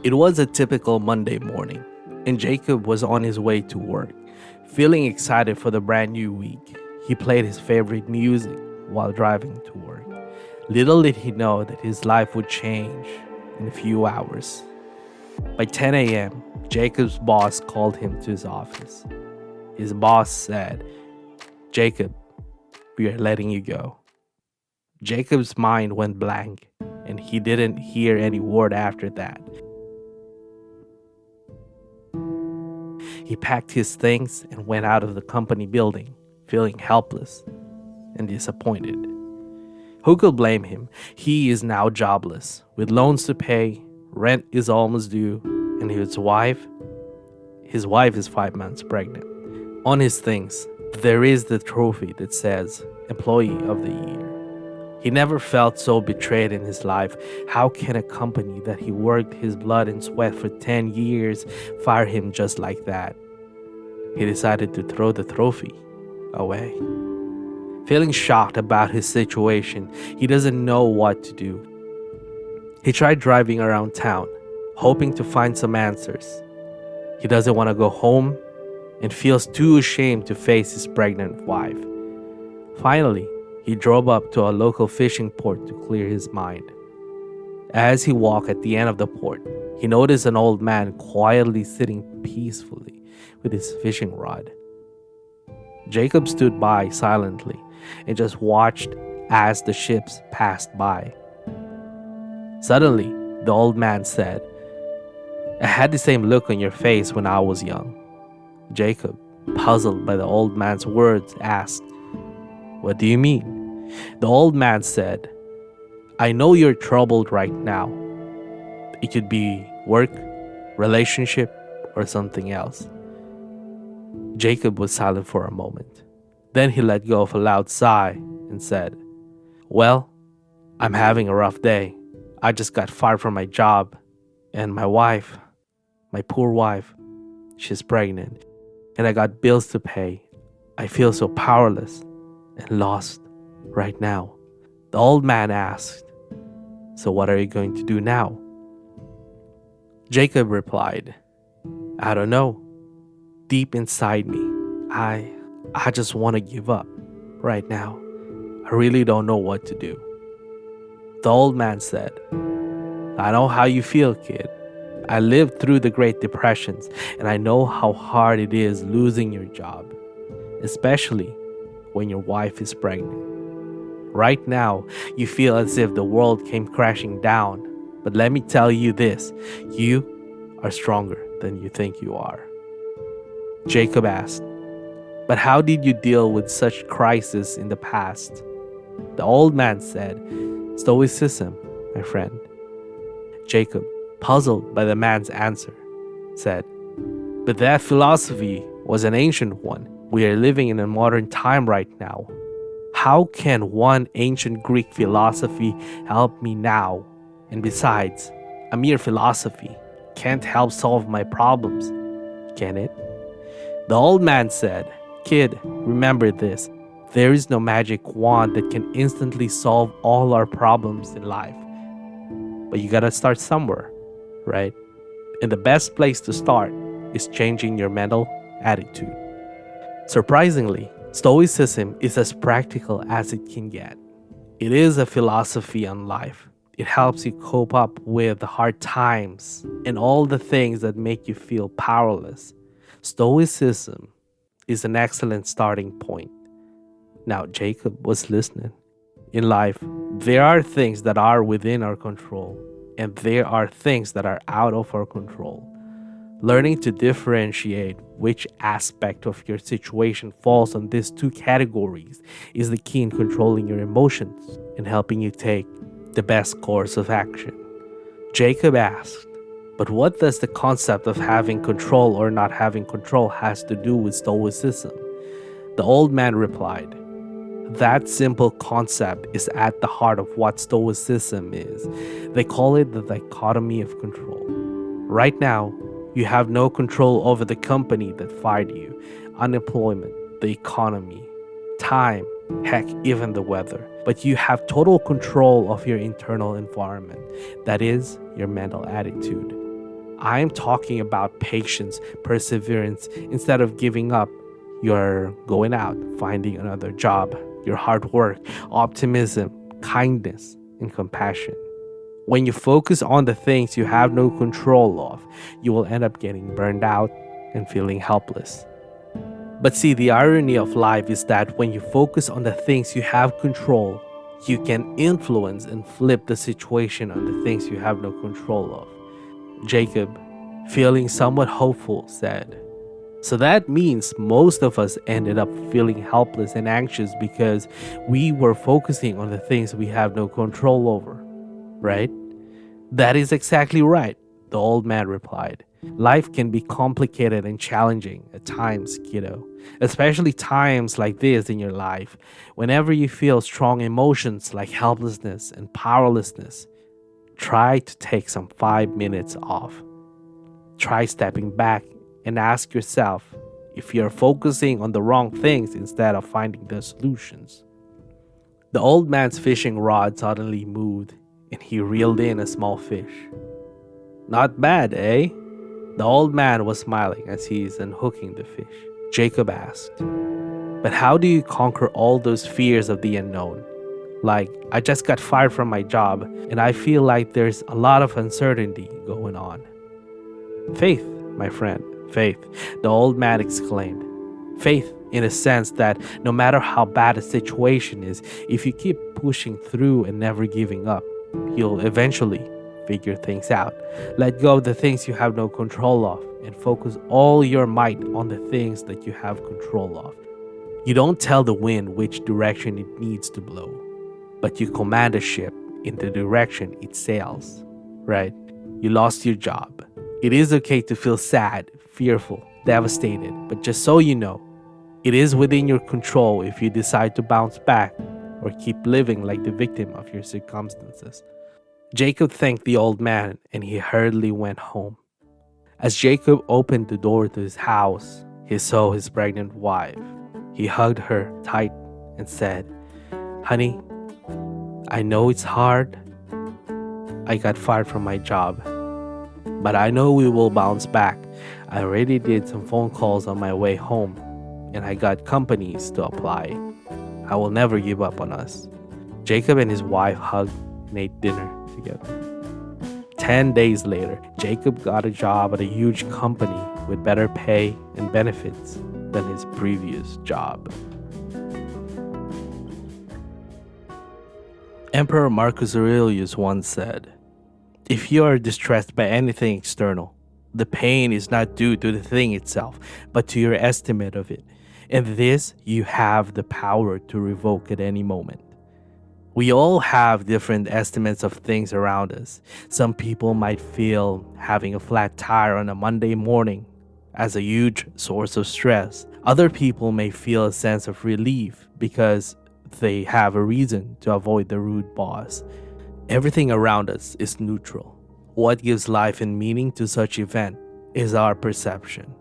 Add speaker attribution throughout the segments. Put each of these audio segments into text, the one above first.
Speaker 1: It was a typical Monday morning, and Jacob was on his way to work. Feeling excited for the brand new week, he played his favorite music while driving to work. Little did he know that his life would change in a few hours. By 10 a.m., Jacob's boss called him to his office. His boss said, "Jacob, we are letting you go." Jacob's mind went blank, and he didn't hear any word after that. He packed his things and went out of the company building, feeling helpless and disappointed. Who could blame him? He is now jobless, with loans to pay, rent is almost due, and his wife is 5 months pregnant. On his things, there is the trophy that says Employee of the Year. He never felt so betrayed in his life. How can a company that he worked his blood and sweat for 10 years fire him just like that? He decided to throw the trophy away. Feeling shocked about his situation, he doesn't know what to do. He tried driving around town, hoping to find some answers. He doesn't want to go home and feels too ashamed to face his pregnant wife. Finally, he drove up to a local fishing port to clear his mind. As he walked at the end of the port, he noticed an old man quietly sitting peacefully with his fishing rod. Jacob stood by silently and just watched as the ships passed by. Suddenly, the old man said, "I had the same look on your face when I was young." Jacob, puzzled by the old man's words, asked, "What do you mean?" The old man said, "I know you're troubled right now. It could be work, relationship, or something else." Jacob was silent for a moment. Then he let go of a loud sigh and said, "Well, I'm having a rough day. I just got fired from my job, and my poor wife, she's pregnant, and I got bills to pay. I feel so powerless and lost right now." The old man asked, "So what are you going to do now?" Jacob replied, "I don't know. Deep inside me, I just want to give up right now. I really don't know what to do." The old man said, "I know how you feel, kid. I lived through the Great Depressions, and I know how hard it is losing your job, especially when your wife is pregnant. Right now, you feel as if the world came crashing down, but let me tell you this, you are stronger than you think you are." Jacob asked, "But how did you deal with such crisis in the past?" The old man said, "Stoicism, my friend." Jacob, puzzled by the man's answer, said, "But that philosophy was an ancient one. We are living in a modern time right now. How can one ancient Greek philosophy help me now? And besides, a mere philosophy can't help solve my problems, can it?" The old man said, "Kid, remember this. There is no magic wand that can instantly solve all our problems in life. But you gotta start somewhere, right? And the best place to start is changing your mental attitude." Surprisingly, Stoicism is as practical as it can get. It is a philosophy on life. It helps you cope up with the hard times and all the things that make you feel powerless. Stoicism is an excellent starting point. Now, Jacob was listening. In life, there are things that are within our control, and there are things that are out of our control. Learning to differentiate which aspect of your situation falls on these two categories is the key in controlling your emotions and helping you take the best course of action. Jacob asked, "But what does the concept of having control or not having control has to do with Stoicism?" The old man replied, "That simple concept is at the heart of what Stoicism is. They call it the dichotomy of control. Right now, you have no control over the company that fired you, unemployment, the economy, time, heck, even the weather. But you have total control of your internal environment, that is, your mental attitude. I'm talking about patience, perseverance. Instead of giving up, you're going out, finding another job, your hard work, optimism, kindness, and compassion. When you focus on the things you have no control of, you will end up getting burned out and feeling helpless. But see, the irony of life is that when you focus on the things you have control, you can influence and flip the situation on the things you have no control of. Jacob, feeling somewhat hopeful, said, "So that means most of us ended up feeling helpless and anxious because we were focusing on the things we have no control over, right?" "That is exactly right," the old man replied. "Life can be complicated and challenging at times, kiddo, especially times like this in your life. Whenever you feel strong emotions like helplessness and powerlessness, try to take some 5 minutes off. Try stepping back and ask yourself if you're focusing on the wrong things instead of finding the solutions." The old man's fishing rod suddenly moved and he reeled in a small fish. "Not bad, eh?" The old man was smiling as he's unhooking the fish. Jacob asked, "But how do you conquer all those fears of the unknown? Like, I just got fired from my job and I feel like there's a lot of uncertainty going on." "Faith, my friend, faith," the old man exclaimed. "Faith in a sense that no matter how bad a situation is, if you keep pushing through and never giving up, you'll eventually figure things out. Let go of the things you have no control of and focus all your might on the things that you have control of. You don't tell the wind which direction it needs to blow, but you command a ship in the direction it sails, right? You lost your job. It is okay to feel sad, fearful, devastated, but just so you know, it is within your control if you decide to bounce back or keep living like the victim of your circumstances." Jacob thanked the old man and he hurriedly went home. As Jacob opened the door to his house, he saw his pregnant wife. He hugged her tight and said, "Honey, I know it's hard. I got fired from my job, but I know we will bounce back. I already did some phone calls on my way home, and I got companies to apply. I will never give up on us." Jacob and his wife hugged and ate dinner together. 10 days later, Jacob got a job at a huge company with better pay and benefits than his previous job. Emperor Marcus Aurelius once said, "If you are distressed by anything external, the pain is not due to the thing itself, but to your estimate of it. And this you have the power to revoke at any moment." We all have different estimates of things around us. Some people might feel having a flat tire on a Monday morning as a huge source of stress. Other people may feel a sense of relief because they have a reason to avoid the rude boss. Everything around us is neutral. What gives life and meaning to such event is our perception.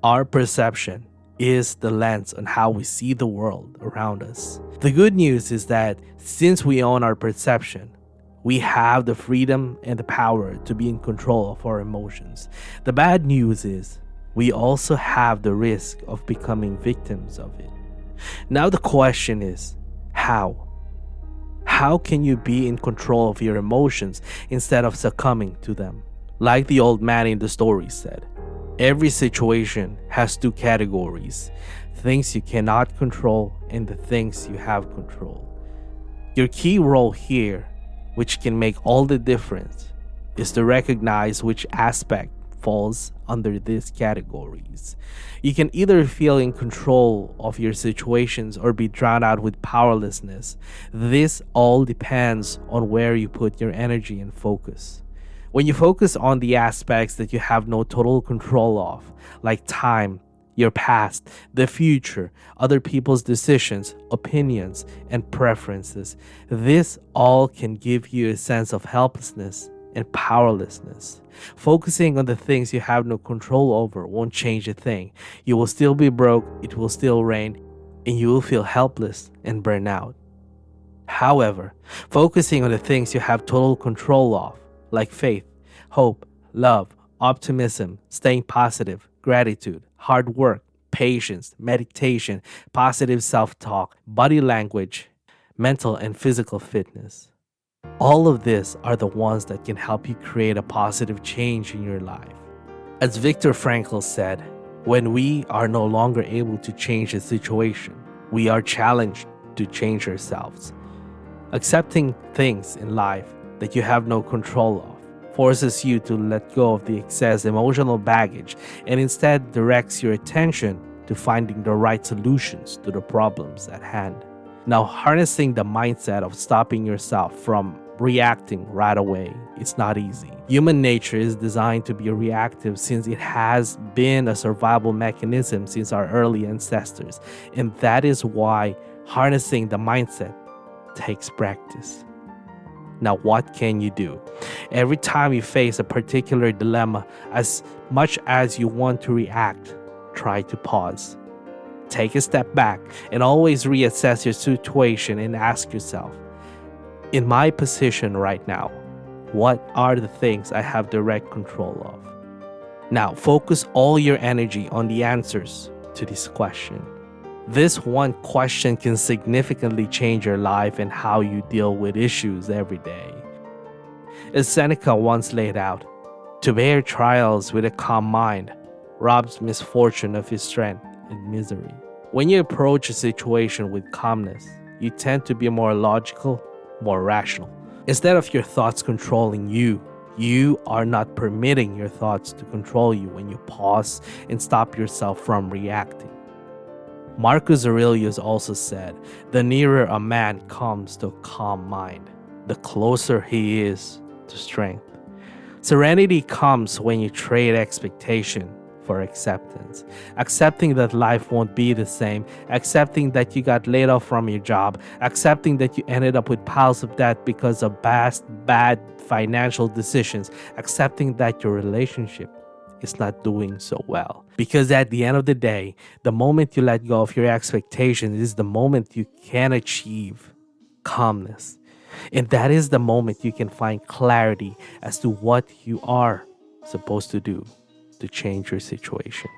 Speaker 1: Our perception is the lens on how we see the world around us. The good news is that since we own our perception, we have the freedom and the power to be in control of our emotions. The bad news is we also have the risk of becoming victims of it. Now the question is, how? How can you be in control of your emotions instead of succumbing to them? Like the old man in the story said, every situation has two categories: things you cannot control and the things you have control. Your key role here, which can make all the difference, is to recognize which aspect falls under these categories. You can either feel in control of your situations or be drowned out with powerlessness. This all depends on where you put your energy and focus. When you focus on the aspects that you have no total control of, like time, your past, the future, other people's decisions, opinions, and preferences, this all can give you a sense of helplessness and powerlessness. Focusing on the things you have no control over won't change a thing. You will still be broke, it will still rain, and you will feel helpless and burn out. However, focusing on the things you have total control of, like faith, hope, love, optimism, staying positive, gratitude, hard work, patience, meditation, positive self talk, body language, mental and physical fitness. All of these are the ones that can help you create a positive change in your life. As Viktor Frankl said, when we are no longer able to change a situation, we are challenged to change ourselves. Accepting things in life that you have no control of forces you to let go of the excess emotional baggage and instead directs your attention to finding the right solutions to the problems at hand. Now, harnessing the mindset of stopping yourself from reacting right away is not easy. Human nature is designed to be reactive since it has been a survival mechanism since our early ancestors, and that is why harnessing the mindset takes practice. Now, what can you do? Every time you face a particular dilemma, as much as you want to react, try to pause. Take a step back and always reassess your situation and ask yourself, in my position right now, what are the things I have direct control of? Now, focus all your energy on the answers to this question. This one question can significantly change your life and how you deal with issues every day. As Seneca once laid out, to bear trials with a calm mind robs misfortune of his strength and misery. When you approach a situation with calmness, you tend to be more logical, more rational. Instead of your thoughts controlling you, you are not permitting your thoughts to control you when you pause and stop yourself from reacting. Marcus Aurelius also said, the nearer a man comes to a calm mind, the closer he is to strength. Serenity comes when you trade expectation for acceptance. Accepting that life won't be the same, accepting that you got laid off from your job, accepting that you ended up with piles of debt because of bad financial decisions, accepting that your relationship is not doing so well. Because at the end of the day, the moment you let go of your expectations is the moment you can achieve calmness. And that is the moment you can find clarity as to what you are supposed to do to change your situation.